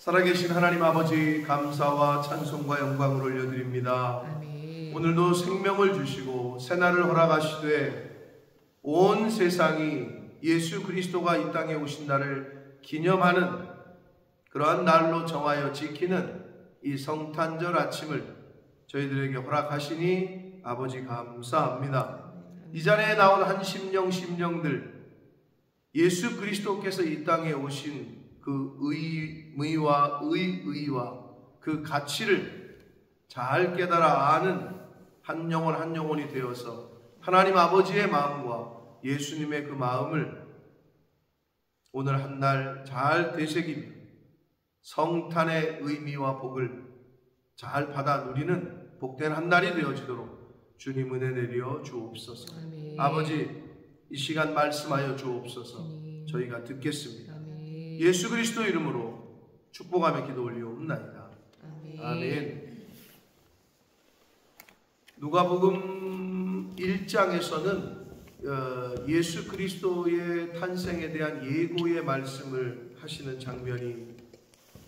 살아계신 하나님 아버지, 감사와 찬송과 영광을 올려드립니다. 아멘. 오늘도 생명을 주시고 새날을 허락하시되 온 세상이 예수 그리스도가 이 땅에 오신 날을 기념하는 그러한 날로 정하여 지키는 이 성탄절 아침을 저희들에게 허락하시니 아버지 감사합니다. 이 자리에 나온 한 심령들, 예수 그리스도께서 이 땅에 오신 그 의와 그 가치를 잘 깨달아 아는 한 영혼이 되어서 하나님 아버지의 마음과 예수님의 그 마음을 오늘 한 날 잘 되새기며 성탄의 의미와 복을 잘 받아 누리는 복된 한 날이 되어지도록 주님 은혜 내려 주옵소서. 아멘. 아버지, 이 시간 말씀하여 주옵소서. 아멘. 저희가 듣겠습니다. 아멘. 예수 그리스도 이름으로 축복하며 기도 올리옵나이다. 아멘. 아멘. 누가복음 1장에서는 예수 그리스도의 탄생에 대한 예고의 말씀을 하시는 장면이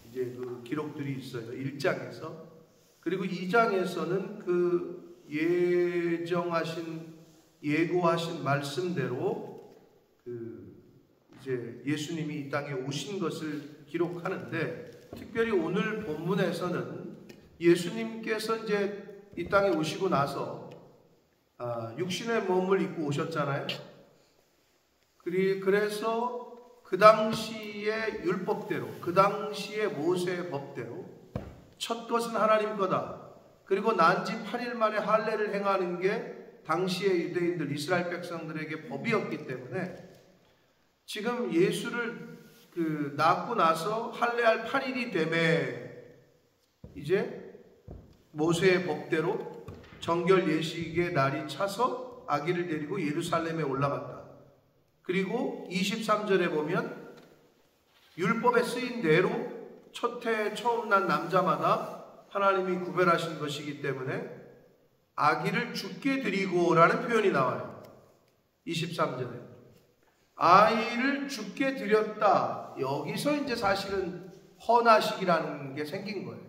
이제 그 기록들이 있어요. 1장에서. 그리고 2장에서는 그 예고하신 말씀대로 이제 예수님이 이 땅에 오신 것을 기록하는데, 특별히 오늘 본문에서는 예수님께서 이제 이 땅에 오시고 나서 육신의 몸을 입고 오셨잖아요. 그래서 그 당시의 율법대로, 그 당시의 모세의 법대로 첫 것은 하나님 거다. 그리고 난지 8일 만에 할례를 행하는 게 당시의 유대인들, 이스라엘 백성들에게 법이었기 때문에 지금 예수를 낳고 나서 할례할 8일이 되매 이제 모세의 법대로 정결 예식의 날이 차서 아기를 데리고 예루살렘에 올라갔다. 그리고 23절에 보면 율법에 쓰인 대로 첫 해에 처음 난 남자마다 하나님이 구별하신 것이기 때문에 아기를 죽게 드리고 라는 표현이 나와요. 23절에 아이를 죽게 드렸다. 여기서 이제 사실은 헌화식이라는 게 생긴 거예요.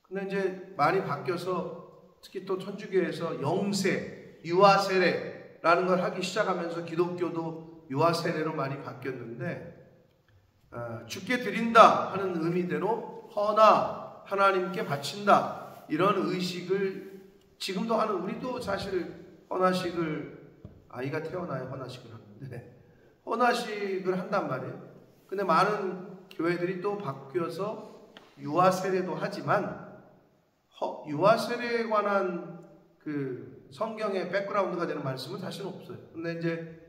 근데 이제 많이 바뀌어서 특히 또 천주교에서 영세, 유아세례라는 걸 하기 시작하면서 기독교도 유아세례로 많이 바뀌었는데, 죽게 드린다 하는 의미대로 헌화, 하나님께 바친다, 이런 의식을 지금도 하는, 우리도 사실 헌화식을, 아이가 태어나야 헌화식을 하는데 헌화식을 한단 말이에요. 근데 많은 교회들이 또 바뀌어서 유아세례도 하지만 유아세례에 관한 그 성경의 백그라운드가 되는 말씀은 사실 없어요. 근데 이제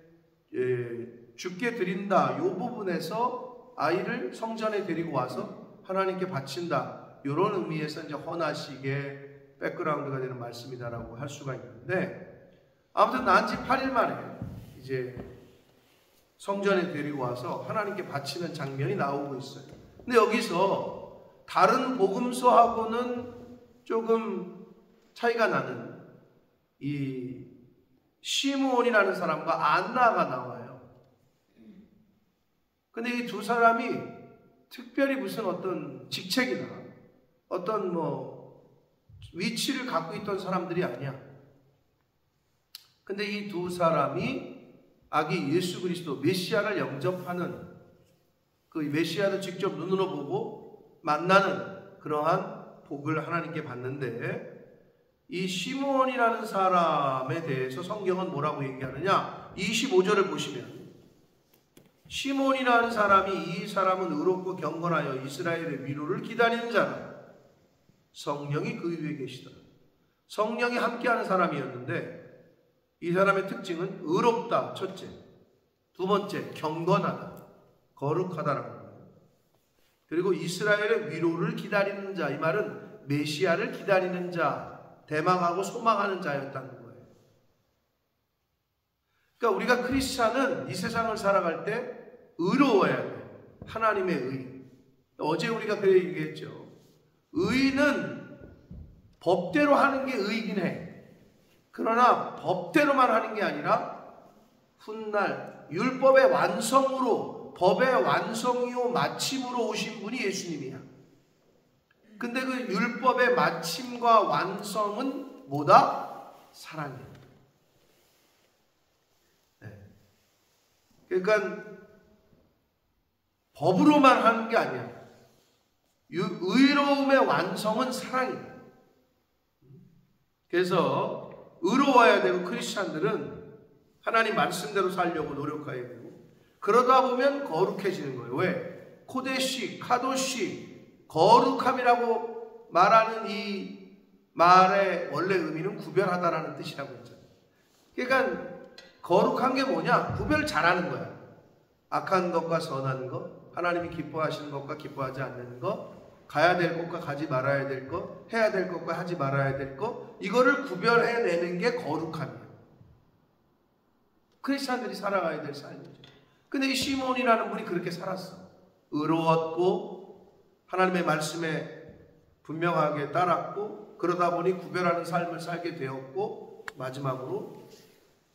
죽게 드린다, 요 부분에서 아이를 성전에 데리고 와서 하나님께 바친다, 이런 의미에서 이제 헌화식의 백그라운드가 되는 말씀이다라고 할 수가 있는데, 아무튼 난지 8일 만에 이제 성전에 데리고 와서 하나님께 바치는 장면이 나오고 있어요. 근데 여기서 다른 복음서하고는 조금 차이가 나는 이 시므온이라는 사람과 안나가 나와요. 근데 이 두 사람이 특별히 무슨 어떤 직책이나 어떤 위치를 갖고 있던 사람들이 아니야. 근데 이 두 사람이 아기 예수 그리스도 메시아를 영접하는, 그 메시아를 직접 눈으로 보고 만나는 그러한 복을 하나님께 받는데, 이 시므온이라는 사람에 대해서 성경은 뭐라고 얘기하느냐? 25절을 보시면 시므온이라는 사람이, 이 사람은 의롭고 경건하여 이스라엘의 위로를 기다리는 자라. 성령이 그 위에 계시더라. 성령이 함께하는 사람이었는데, 이 사람의 특징은 의롭다, 첫째. 두 번째, 경건하다, 거룩하다라고 합니다. 그리고 이스라엘의 위로를 기다리는 자, 이 말은 메시아를 기다리는 자, 대망하고 소망하는 자였다는 거예요. 그러니까 우리가 크리스찬은 이 세상을 살아갈 때 의로워야 돼요. 하나님의 의. 어제 우리가 그 얘기했죠. 의는 법대로 하는 게 의이긴 해. 그러나 법대로만 하는 게 아니라 훗날 율법의 완성으로, 법의 완성이요 마침으로 오신 분이 예수님이야. 근데 그 율법의 마침과 완성은 뭐다? 사랑이야. 네. 그러니까 법으로만 하는 게 아니야. 의로움의 완성은 사랑이야. 그래서 의로워야 되고, 크리스찬들은 하나님 말씀대로 살려고 노력해야 되고, 그러다 보면 거룩해지는 거예요. 왜? 코데시, 카도시, 거룩함이라고 말하는 이 말의 원래 의미는 구별하다라는 뜻이라고 했잖아요. 그러니까 거룩한 게 뭐냐? 구별 잘하는 거야. 악한 것과 선한 것, 하나님이 기뻐하시는 것과 기뻐하지 않는 것, 가야 될 것과 가지 말아야 될 것, 해야 될 것과 하지 말아야 될 것, 이거를 구별해내는 게 거룩함이에요. 크리스찬들이 살아가야 될 삶이죠. 근데 이 시몬이라는 분이 그렇게 살았어. 의로웠고 하나님의 말씀에 분명하게 따랐고, 그러다 보니 구별하는 삶을 살게 되었고, 마지막으로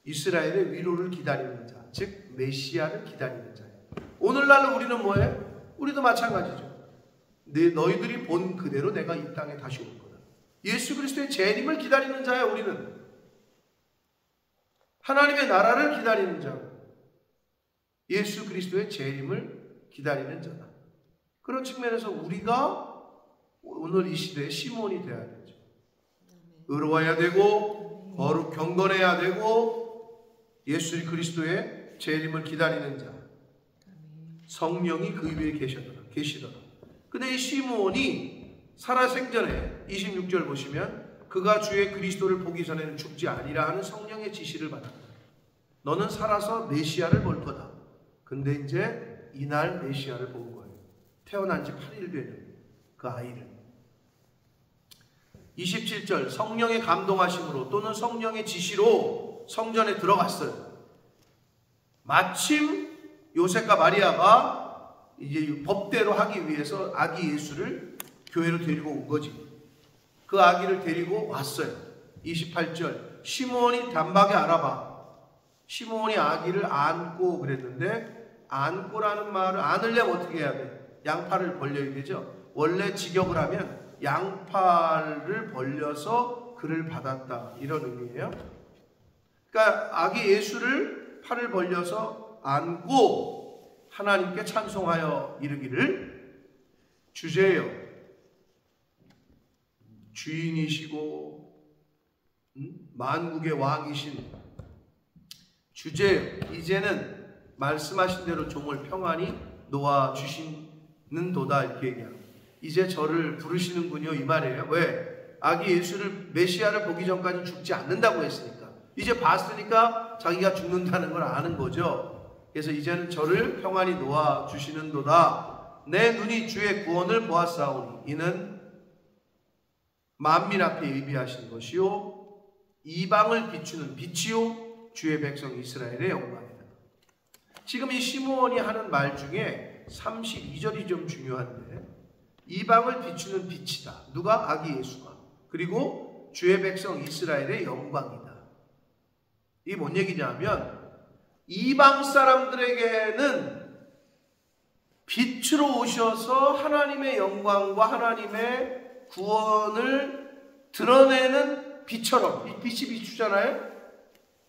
이스라엘의 위로를 기다리는 자, 즉 메시아를 기다리는 자예요. 오늘날 우리는 뭐예요? 우리도 마찬가지죠. 너희들이 본 그대로 내가 이 땅에 다시 올 거다. 예수 그리스도의 재림을 기다리는 자야. 우리는 하나님의 나라를 기다리는 자, 예수 그리스도의 재림을 기다리는 자다. 그런 측면에서 우리가 오늘 이 시대의 시몬이 되어야 되죠. 의로워야 되고, 거룩 경건해야 되고, 예수 그리스도의 재림을 기다리는 자, 성령이 그 위에 계시더라. 근데 이 시몬이 살아생전에 26절 보시면, 그가 주의 그리스도를 보기 전에는 죽지 아니라 하는 성령의 지시를 받았다. 너는 살아서 메시아를 볼 거다. 근데 이제 이날 메시아를 본 거예요. 태어난 지 8일 되는 그 아이를. 27절, 성령의 감동하심으로 또는 성령의 지시로 성전에 들어갔어요. 마침 요셉과 마리아가 이제 법대로 하기 위해서 아기 예수를 교회로 데리고 온 거지. 그 아기를 데리고 왔어요. 28절, 시몬이 단박에 알아봐. 시몬이 아기를 안고 그랬는데, 안고라는 말을 안으려면 어떻게 해야 돼? 양팔을 벌려야 되죠. 원래 직역을 하면 양팔을 벌려서 그를 받았다, 이런 의미예요. 그러니까 아기 예수를 팔을 벌려서 안고 하나님께 찬송하여 이르기를, 주제요, 주인이시고 만국의 왕이신 주제요, 이제는 말씀하신 대로 종을 평안히 놓아 주시는 도다, 이렇게 얘기합니다. 이제 저를 부르시는군요, 이 말이에요. 왜? 아기 예수를, 메시아를 보기 전까지 죽지 않는다고 했으니까, 이제 봤으니까 자기가 죽는다는 걸 아는 거죠. 그래서 이제는 저를 평안히 놓아 주시는 도다. 내 눈이 주의 구원을 보았사오니 이는 만민 앞에 예비하신 것이요 이방을 비추는 빛이요 주의 백성 이스라엘의 영광이다. 지금 이 시므온이 하는 말 중에 32절이 좀 중요한데, 이방을 비추는 빛이다. 누가? 아기 예수가. 그리고 주의 백성 이스라엘의 영광이다. 이게 뭔 얘기냐면, 이방 사람들에게는 빛으로 오셔서 하나님의 영광과 하나님의 구원을 드러내는 빛처럼, 이 빛이 비추잖아요.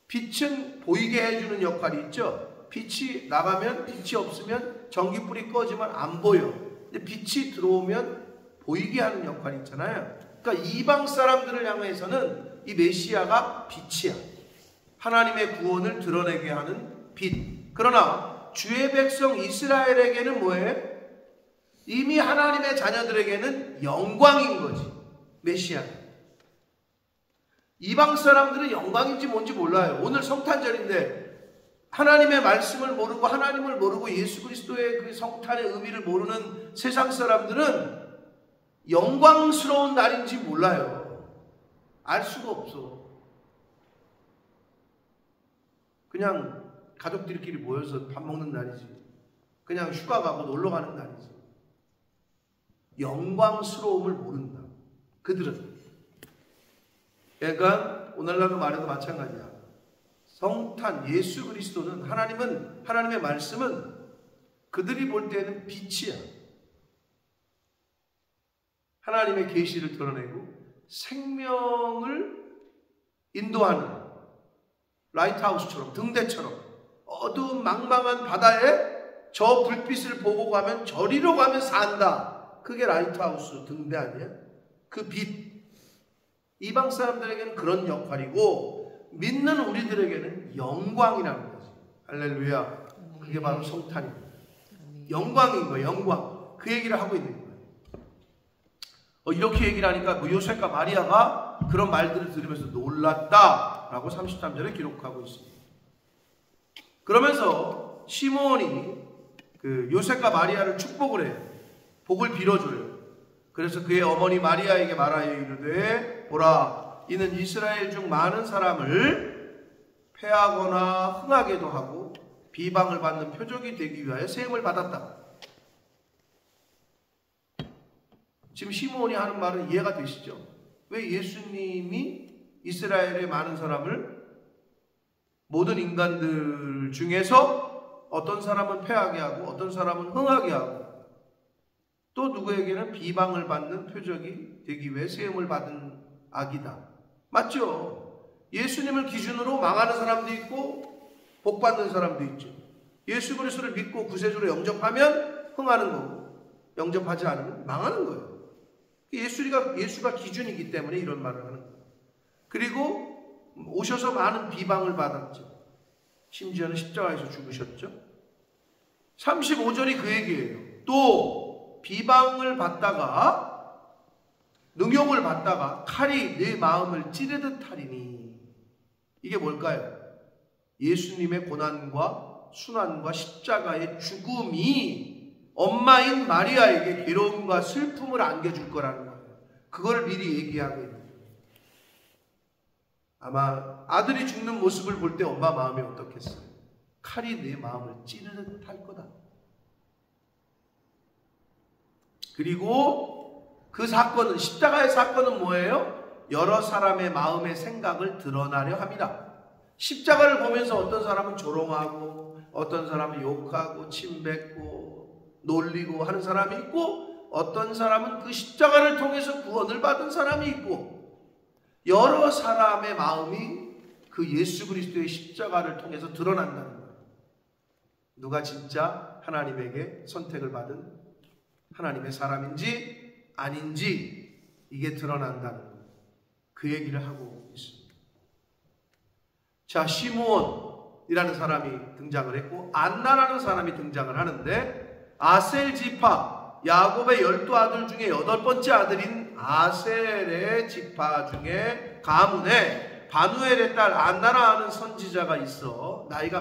빛은 보이게 해주는 역할이 있죠. 빛이 나가면, 빛이 없으면 전기불이 꺼지면 안 보여. 근데 빛이 들어오면 보이게 하는 역할이 있잖아요. 그러니까 이방 사람들을 향해서는 이 메시아가 빛이야. 하나님의 구원을 드러내게 하는 빛. 그러나 주의 백성 이스라엘에게는 뭐예요? 이미 하나님의 자녀들에게는 영광인 거지, 메시아. 이방 사람들은 영광인지 뭔지 몰라요. 오늘 성탄절인데 하나님의 말씀을 모르고, 하나님을 모르고 예수 그리스도의 그 성탄의 의미를 모르는 세상 사람들은 영광스러운 날인지 몰라요. 알 수가 없어. 그냥 가족들끼리 모여서 밥 먹는 날이지, 그냥 휴가 가고 놀러 가는 날이지. 영광스러움을 모른다, 그들은. 그러니까 오늘날도 말해도 마찬가지야. 성탄 예수 그리스도는 하나님의 말씀은 그들이 볼 때는 빛이야. 하나님의 계시를 드러내고 생명을 인도하는 라이트하우스처럼, 등대처럼 어두운 망망한 바다에 저 불빛을 보고 가면, 저리로 가면 산다. 그게 라이트하우스 등대 아니야? 그 빛. 이방 사람들에게는 그런 역할이고 믿는 우리들에게는 영광이라는 거지. 할렐루야. 그게 바로 성탄입니다. 영광인 거예요. 영광. 그 얘기를 하고 있는 거예요. 이렇게 얘기를 하니까 요셉과 마리아가 그런 말들을 들으면서 놀랐다라고 33절에 기록하고 있습니다. 그러면서 시므온이 그 요셉과 마리아를 축복을 해요. 복을 빌어줘요. 그래서 그의 어머니 마리아에게 말하여 이르되 보라, 이는 이스라엘 중 많은 사람을 패하거나 흥하게도 하고 비방을 받는 표적이 되기 위하여 세움을 받았다. 지금 시므온이 하는 말은 이해가 되시죠? 왜 예수님이 이스라엘의 많은 사람을, 모든 인간들 중에서 어떤 사람은 패하게 하고 어떤 사람은 흥하게 하고 또 누구에게는 비방을 받는 표적이 되기 위해 세움을 받은 악이다. 맞죠? 예수님을 기준으로 망하는 사람도 있고 복 받는 사람도 있죠. 예수 그리스도를 믿고 구세주로 영접하면 흥하는 거고, 영접하지 않으면 망하는 거예요. 예수가 기준이기 때문에 이런 말을 하는 거예요. 그리고 오셔서 많은 비방을 받았죠. 심지어는 십자가에서 죽으셨죠. 35절이 그 얘기예요. 또 비방을 받다가, 능욕을 받다가 칼이 내 마음을 찌르듯 하리니. 이게 뭘까요? 예수님의 고난과 순환과 십자가의 죽음이 엄마인 마리아에게 괴로움과 슬픔을 안겨줄 거라는 거예요. 그걸 미리 얘기하고 있는 거예요. 아마 아들이 죽는 모습을 볼 때 엄마 마음이 어떻겠어요? 칼이 내 마음을 찌르듯 할 거다. 그리고 그 사건은, 십자가의 사건은 뭐예요? 여러 사람의 마음의 생각을 드러나려 합니다. 십자가를 보면서 어떤 사람은 조롱하고 어떤 사람은 욕하고 침뱉고 놀리고 하는 사람이 있고, 어떤 사람은 그 십자가를 통해서 구원을 받은 사람이 있고, 여러 사람의 마음이 그 예수 그리스도의 십자가를 통해서 드러난다는 거예요. 누가 진짜 하나님에게 선택을 받은 하나님의 사람인지 아닌지 이게 드러난다는 거예요. 그 얘기를 하고 있습니다. 자, 시므온이라는 사람이 등장을 했고 안나라는 사람이 등장을 하는데, 아셀 지파, 야곱의 12아들 중에 8번째 아들인 아셀의 지파 중에 가문에 바누엘의 딸 안나라 하는 선지자가 있어 나이가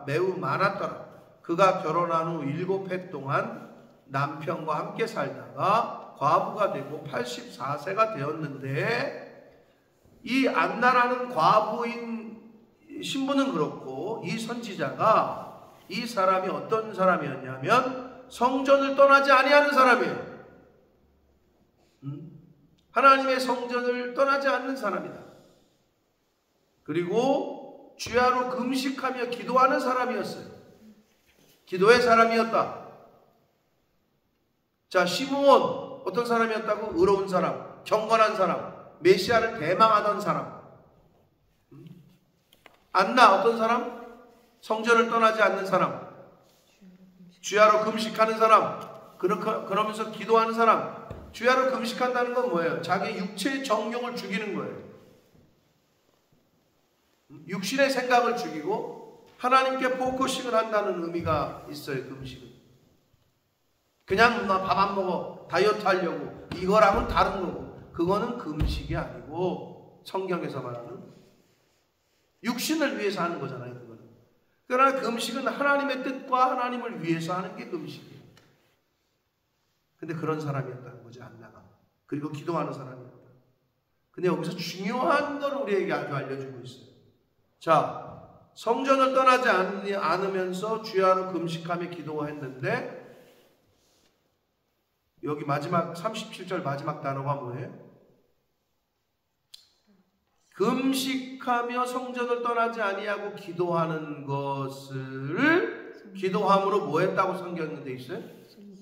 매우 많았더라. 그가 결혼한 후 7해 동안 남편과 함께 살다가 과부가 되고 84세가 되었는데, 이 안나라는 과부인 신분은 그렇고 이 선지자가, 이 사람이 어떤 사람이었냐면 성전을 떠나지 아니하는 사람이에요. 하나님의 성전을 떠나지 않는 사람이다. 그리고 주야로 금식하며 기도하는 사람이었어요. 기도의 사람이었다. 자, 시므온 어떤 사람이었다고? 의로운 사람, 경건한 사람, 메시아를 대망하던 사람. 안나 어떤 사람? 성전을 떠나지 않는 사람, 주야로 금식하는 사람, 그러면서 기도하는 사람. 주야로 금식한다는 건 뭐예요? 자기 육체의 정욕을 죽이는 거예요. 육신의 생각을 죽이고 하나님께 포커싱을 한다는 의미가 있어요. 금식은 그냥 나 밥 안 먹어 다이어트 하려고, 이거랑은 다른 거고, 그거는 금식이 아니고 성경에서 말하는 육신을 위해서 하는 거잖아요. 그거는. 그러나 금식은 하나님의 뜻과 하나님을 위해서 하는 게 금식이에요. 근데 그런 사람이었다는 거죠, 안나가. 그리고 기도하는 사람이었다. 근데 여기서 중요한 걸 우리에게 아주 알려주고 있어요. 자, 성전을 떠나지 않으면서 주야로 금식하며 기도했는데, 여기 마지막 37절 마지막 단어가 뭐예요? 금식하며 성전을 떠나지 아니하고 기도하는 것을 기도함으로 뭐 했다고 성경에 돼 있어요?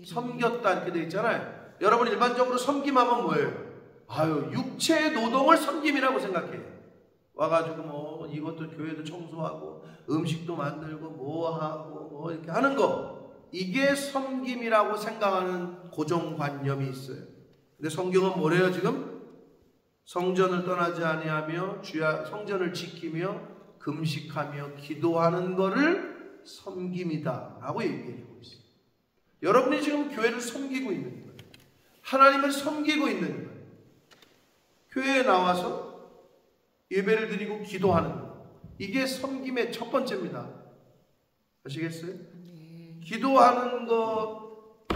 섬겼다 이렇게 돼 있잖아요. 여러분 일반적으로 섬김하면 뭐예요? 아유, 육체의 노동을 섬김이라고 생각해요. 와가지고 뭐 이것도 교회도 청소하고 음식도 만들고 뭐 하고 뭐 이렇게 하는 거, 이게 섬김이라고 생각하는 고정관념이 있어요. 근데 성경은 뭐래요 지금? 성전을 떠나지 아니하며 성전을 지키며 금식하며 기도하는 거를 섬김이다 라고 얘기하고 있어요. 여러분이 지금 교회를 섬기고 있는 거예요. 하나님을 섬기고 있는 거예요. 교회에 나와서 예배를 드리고 기도하는 거, 이게 섬김의 첫 번째입니다. 아시겠어요? 기도하는 거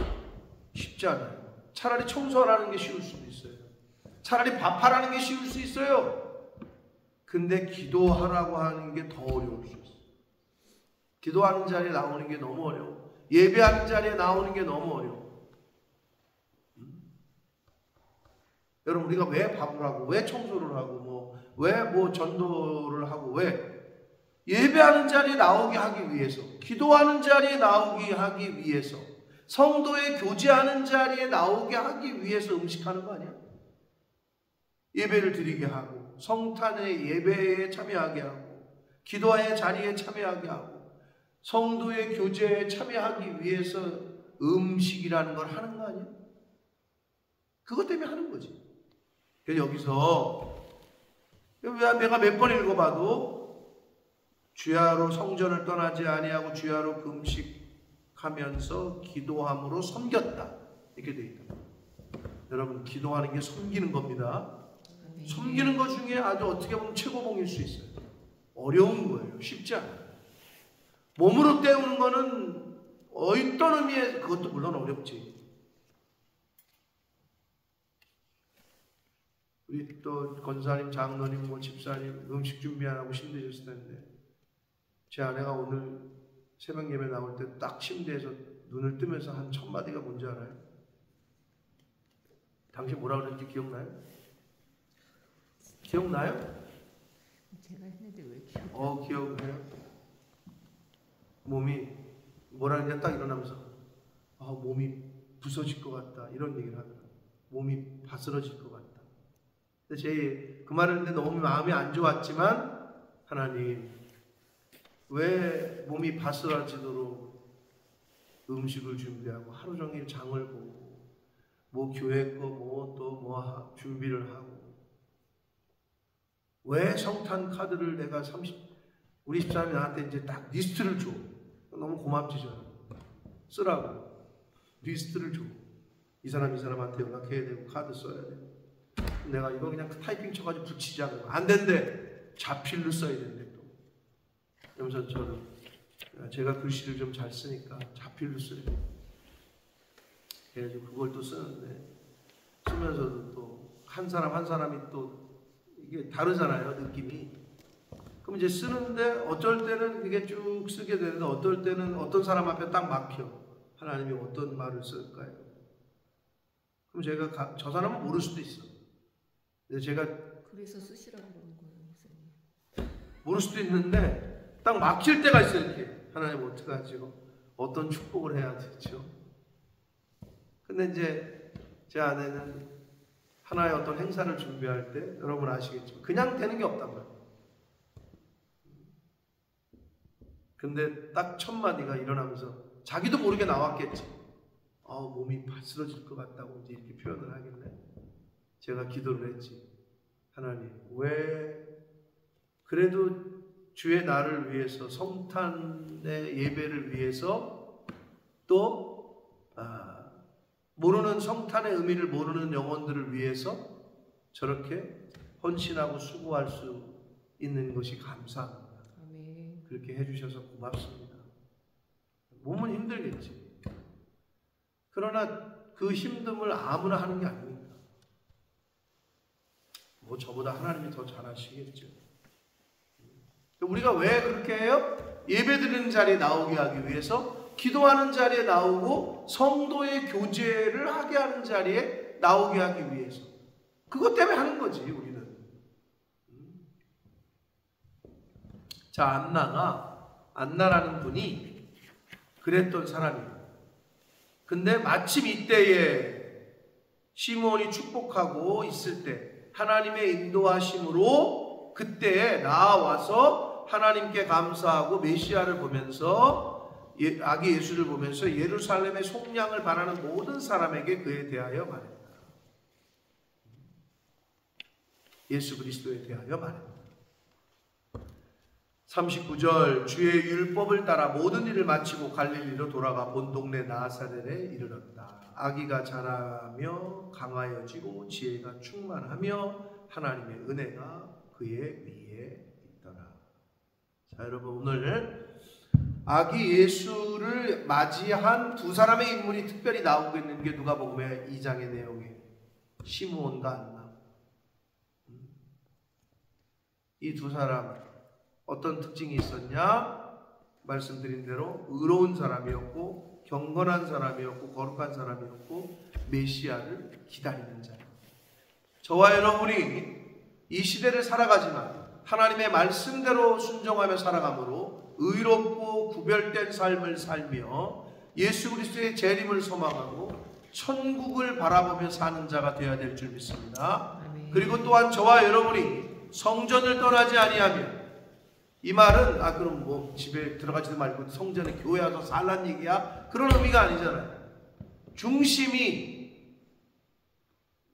쉽지 않아요. 차라리 청소하라는 게 쉬울 수도 있어요. 차라리 밥하라는 게 쉬울 수 있어요. 근데 기도하라고 하는 게 더 어려울 수 있어요. 기도하는 자리에 나오는 게 너무 어려워. 예배하는 자리에 나오는 게 너무 어려워. 여러분, 우리가 왜 밥을 하고 왜 청소를 하고 왜 전도를 하고 왜 예배하는 자리에 나오게 하기 위해서, 기도하는 자리에 나오게 하기 위해서, 성도의 교제하는 자리에 나오게 하기 위해서 음식하는 거 아니야? 예배를 드리게 하고 성탄의 예배에 참여하게 하고 기도의 자리에 참여하게 하고 성도의 교제에 참여하기 위해서 음식이라는 걸 하는 거 아니야? 그것 때문에 하는 거지. 그래서 여기서 내가 몇 번 읽어봐도 주야로 성전을 떠나지 아니하고 주야로 금식하면서 기도함으로 섬겼다 이렇게 돼 있다. 여러분, 기도하는 게 섬기는 겁니다. 섬기는 것 중에 아주 어떻게 보면 최고봉일 수 있어요. 어려운 거예요. 쉽지 않아요. 몸으로 때우는 거는 어떤 의미에 그것도 물론 어렵지. 우리 또 권사님, 장로님, 집사님 음식 준비하라고 힘드셨을 텐데 제 아내가 오늘 새벽 예배 나올 때 딱 침대에서 눈을 뜨면서 한 첫 마디가 뭔지 알아요? 당신 뭐라 그랬는지 기억나요? 기억나요? 제가 했는데 왜 기억나요? 기억해요? 몸이 뭐라 그러냐 딱 일어나면서 몸이 부서질 것 같다 이런 얘기를 하더라고요. 몸이 바스러질 것 같다. 근데 제 그 말을 듣는데 너무 마음이 안 좋았지만 하나님 왜 몸이 바스러지도록 음식을 준비하고 하루 종일 장을 보고 교회 거 또 준비를 하고 왜 성탄 카드를 내가 우리 집사람이 나한테 이제 딱 리스트를 줘. 너무 고맙지 저는. 쓰라고 리스트를 줘. 이 사람한테 연락해야 되고 카드 써야 되고. 내가 이거 그냥 타이핑 쳐가지고 붙이지 않으면 안 된대. 자필로 써야 된대 또. 그러면서 저는 제가 글씨를 좀 잘 쓰니까 자필로 써야 돼. 그래가지고 그걸 또 쓰는데 쓰면서도 또 한 사람이 또 이게 다르잖아요, 느낌이. 그럼 이제 쓰는데 어쩔 때는 이게 쭉 쓰게 되는데 어떨 때는 어떤 사람 앞에 딱 막혀. 하나님이 어떤 말을 쓸까요? 그럼 제가 저 사람은 모를 수도 있어. 근데 제가 그래서 쓰시라고 그러는 거예요, 목사님. 모를 수도 있는데 딱 막힐 때가 있어요, 이렇게. 하나님 어떡하죠? 어떤 축복을 해야 되죠? 근데 이제 제 아내는 하나의 어떤 행사를 준비할 때 여러분 아시겠지만 그냥 되는 게 없단 말이에요. 근데 딱 첫 마디가 일어나면서 자기도 모르게 나왔겠지. 몸이 바스러질 것 같다고 이제 이렇게 표현을 하길래 제가 기도를 했지. 하나님, 왜 그래도 주의 날을 위해서 성탄의 예배를 위해서 또 모르는 성탄의 의미를 모르는 영혼들을 위해서 저렇게 헌신하고 수고할 수 있는 것이 감사합니다. 아멘. 그렇게 해주셔서 고맙습니다. 몸은 힘들겠지. 그러나 그 힘듦을 아무나 하는 게 아닙니다. 저보다 하나님이 더 잘하시겠죠. 우리가 왜 그렇게 해요? 예배드리는 자리에 나오게 하기 위해서, 기도하는 자리에 나오고 성도의 교제를 하게 하는 자리에 나오게 하기 위해서. 그것 때문에 하는 거지, 우리는. 자, 안나라는 분이 그랬던 사람이에요. 근데 마침 이때에 시므온이 축복하고 있을 때 하나님의 인도하심으로 그때에 나와서 하나님께 감사하고 메시아를 보면서 아기 예수를 보면서 예루살렘의 속량을 바라는 모든 사람에게 그에 대하여 말했다. 예수 그리스도에 대하여 말했다. 39절 주의 율법을 따라 모든 일을 마치고 갈릴리로 돌아가 본 동네 나사렛에 이르렀다. 아기가 자라며 강하여지고 지혜가 충만하며 하나님의 은혜가 그의 위에 있더라. 자, 여러분, 오늘 아기 예수를 맞이한 두 사람의 인물이 특별히 나오고 있는 게 누가복음의 2장의 내용이에요. 시므온과 안나. 이 두 사람 어떤 특징이 있었냐? 말씀드린 대로 의로운 사람이었고 경건한 사람이었고 거룩한 사람이었고 메시아를 기다리는 자. 저와 여러분이 이 시대를 살아가지만 하나님의 말씀대로 순종하며 살아가므로 의롭고 구별된 삶을 살며 예수 그리스도의 재림을 소망하고 천국을 바라보며 사는 자가 되어야 될 줄 믿습니다. 그리고 또한 저와 여러분이 성전을 떠나지 아니하며, 이 말은 그럼 뭐 집에 들어가지도 말고 성전에 교회 와서 살란 얘기야? 그런 의미가 아니잖아요. 중심이,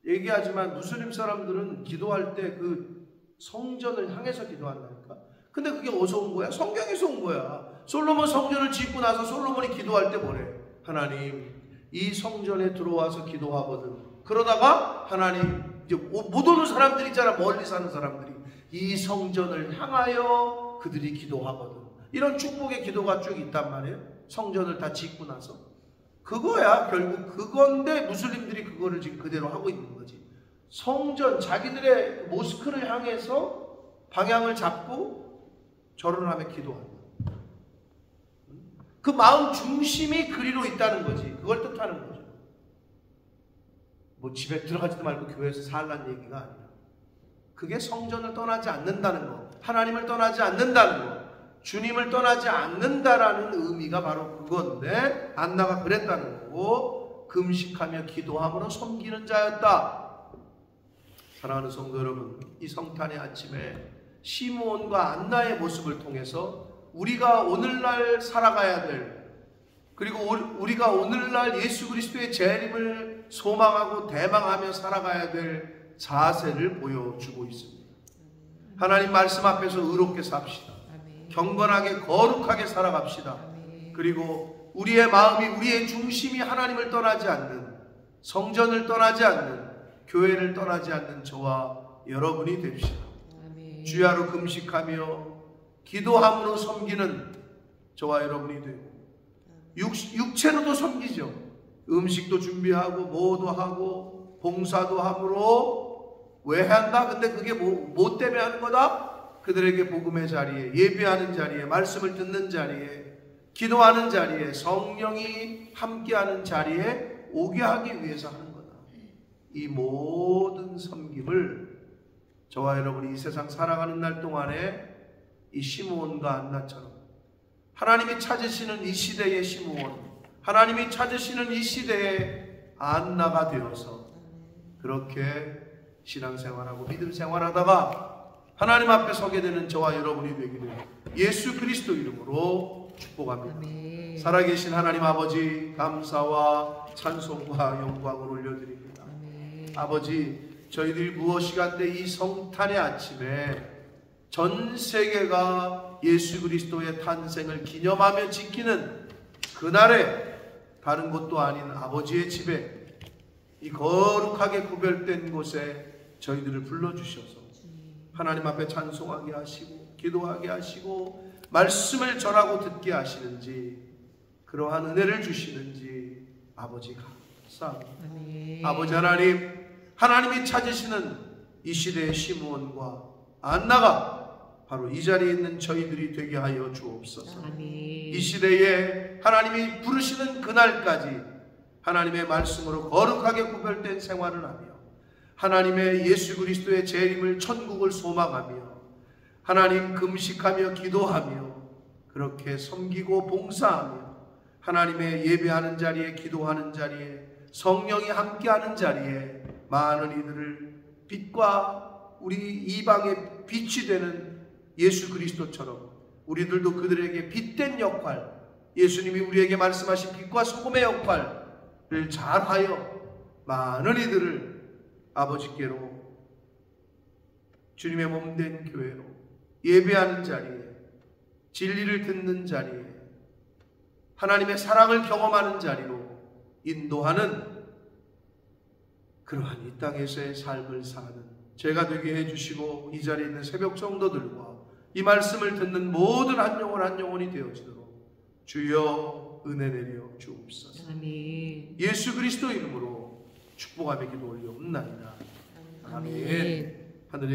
얘기하지만 무슬림 사람들은 기도할 때 그 성전을 향해서 기도한다니까. 근데 그게 어디서 온 거야? 성경에서 온 거야. 솔로몬 성전을 짓고 나서 솔로몬이 기도할 때 뭐래? 하나님, 이 성전에 들어와서 기도하거든. 그러다가 하나님, 이제 못 오는 사람들 있잖아, 멀리 사는 사람들이. 이 성전을 향하여 그들이 기도하거든. 이런 축복의 기도가 쭉 있단 말이에요. 성전을 다 짓고 나서. 그거야, 결국 그건데 무슬림들이 그거를 지금 그대로 하고 있는 거지. 성전, 자기들의 모스크를 향해서 방향을 잡고 절을 하며 기도한다. 그 마음 중심이 그리로 있다는 거지. 그걸 뜻하는 거죠. 뭐 집에 들어가지도 말고 교회에서 살란 얘기가 아니라, 그게 성전을 떠나지 않는다는 거, 하나님을 떠나지 않는다는 거, 주님을 떠나지 않는다라는 의미가 바로 그건데, 안나가 그랬다는 거고, 금식하며 기도함으로 섬기는 자였다. 사랑하는 성도 여러분, 이 성탄의 아침에 시므온과 안나의 모습을 통해서 우리가 오늘날 살아가야 될, 그리고 우리가 오늘날 예수 그리스도의 재림을 소망하고 대망하며 살아가야 될 자세를 보여주고 있습니다. 하나님 말씀 앞에서 의롭게 삽시다. 경건하게 거룩하게 살아갑시다. 그리고 우리의 마음이, 우리의 중심이 하나님을 떠나지 않는, 성전을 떠나지 않는, 교회를 떠나지 않는 저와 여러분이 됩시다. 주야로 금식하며 기도함으로 섬기는 저와 여러분이 되고, 육체로도 섬기죠. 음식도 준비하고 뭐도 하고 봉사도 함으로 왜 한다? 근데 그게 뭐 때문에 하는 거다? 그들에게 복음의 자리에, 예배하는 자리에, 말씀을 듣는 자리에, 기도하는 자리에, 성령이 함께하는 자리에 오게 하기 위해서 하는 거다. 이 모든 섬김을 저와 여러분이 이 세상 살아가는 날 동안에 이 시므온과 안나처럼 하나님이 찾으시는 이 시대의 시므온, 하나님이 찾으시는 이 시대의 안나가 되어서 그렇게 신앙생활하고 믿음 생활하다가 하나님 앞에 서게 되는 저와 여러분이 되기를 예수 그리스도 이름으로 축복합니다. 살아계신 하나님 아버지, 감사와 찬송과 영광을 올려드립니다. 아버지, 저희들이 무엇이간데 이 성탄의 아침에 전 세계가 예수 그리스도의 탄생을 기념하며 지키는 그날에 다른 곳도 아닌 아버지의 집에, 이 거룩하게 구별된 곳에 저희들을 불러주셔서 하나님 앞에 찬송하게 하시고 기도하게 하시고 말씀을 전하고 듣게 하시는지, 그러한 은혜를 주시는지 아버지 감사합니다. 아버지 하나님, 하나님이 찾으시는 이 시대의 시므온과 안나가 바로 이 자리에 있는 저희들이 되게 하여 주옵소서. 이 시대에 하나님이 부르시는 그날까지 하나님의 말씀으로 거룩하게 구별된 생활을 하며 하나님의 예수 그리스도의 재림을, 천국을 소망하며 하나님 금식하며 기도하며 그렇게 섬기고 봉사하며 하나님의 예배하는 자리에, 기도하는 자리에, 성령이 함께하는 자리에 많은 이들을 빛과 우리 이방의 빛이 되는 예수 그리스도처럼 우리들도 그들에게 빛된 역할, 예수님이 우리에게 말씀하신 빛과 소금의 역할을 잘하여 많은 이들을 아버지께로, 주님의 몸된 교회로, 예배하는 자리에, 진리를 듣는 자리에, 하나님의 사랑을 경험하는 자리로 인도하는 그러한 이 땅에서의 삶을 사는 제가 되게 해주시고, 이 자리에 있는 새벽 성도들과 이 말씀을 듣는 모든 한 영혼 한 영혼이 되어지도록 주여 은혜 내려 주옵소서. 아멘. 예수 그리스도 이름으로 축복하며 기도 올리옵나이다. 아멘. 아멘. 하늘에